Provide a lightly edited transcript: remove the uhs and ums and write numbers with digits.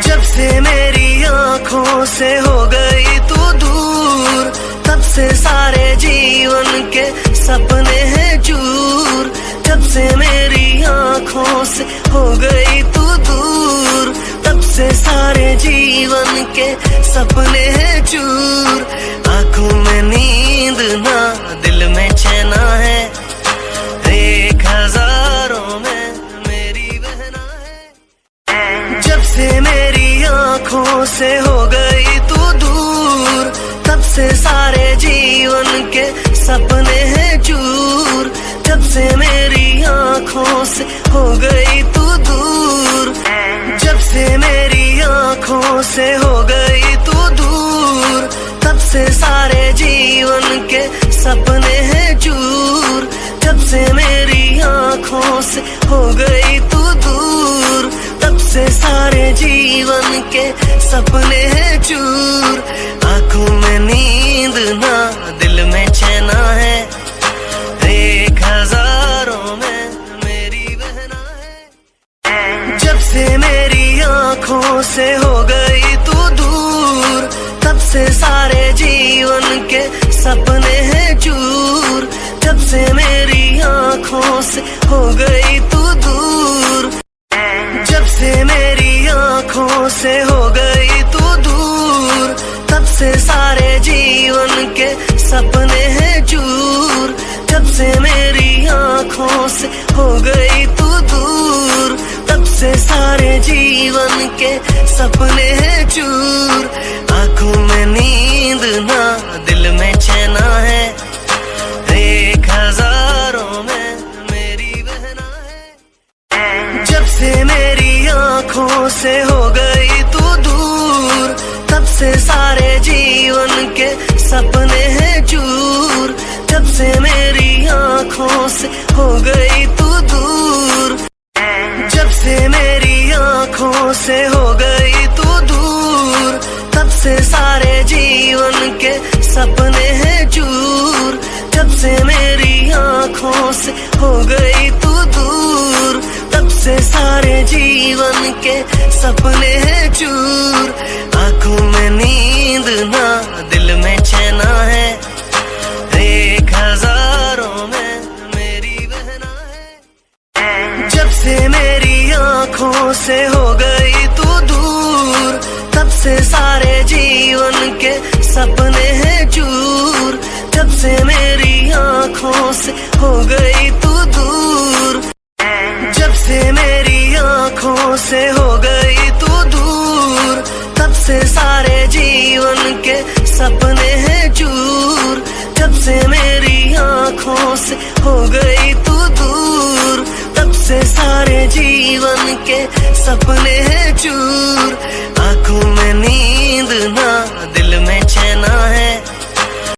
जब से मेरी आँखों से हो गई तू दूर, तब से सारे जीवन के सपने हैं चूर। जब से मेरी आँखों से हो गई तू दूर, तब से सारे जीवन के सपने हैं चूर। आँखों में नींद ना, दिल में चैना है, एक हजारों में मेरी बहना है। जब से मेरी आँखों से हो गई तू दूर, तब से सारे जीवन के सपने हैं चूर। जब से मेरी आँखों से हो गई तू दूर, जब से मेरी आँखों से हो गई तू दूर, तब से सारे जीवन के सपने हैं चूर। जब से मेरी आँखों से हो गई तू दूर, तब से सारे जीवन के सपने हैं चूर। आँखों में नींद ना, दिल में चैना है, एक हजारों में मेरी बहना है। जब से मेरी आँखों से हो गई तू दूर, तब से सारे जीवन के सपने हैं चूर। जब से मेरी आँखों से हो गई तू दूर, जब से मेरी आँखों से हो गई तू दूर, तब से सारे जीवन के सपने हैं चूर। जब से मेरी आँखों से हो गई तू दूर, तब से सारे जीवन के सपने हैं चूर। आँखों में नींद ना, दिल में चैना है, एक हजारों में मेरी बहना है। जब से मेरी आँखों से हो गई तू दूर, तब से सारे जीवन के सपने हैं चूर। जब से मेरी आँखों से हो गई तू दूर, जब से मेरी आँखों से हो गई तू दूर, तब से सारे जीवन के सपने हैं चूर। जब से मेरी आँखों से हो गई तू दूर, तब से सारे जीवन के सपने हैं चूर। आँखों में नींद ना, दिल में चैना है, एक हजारों में मेरी बहना है। जब से मेरी आँखों से हो गई तू दूर, तब से सारे जीवन के सपने हैं चूर। जब से मेरी आँखों से हो गई तू दूर, जब से मेरी आँखों से हो गई तू दूर, तब से सारे जीवन के सपने हैं चूर। जब से मेरी आँखों से हो गई तू दूर, तब से सारे जीवन के सपने हैं चूर।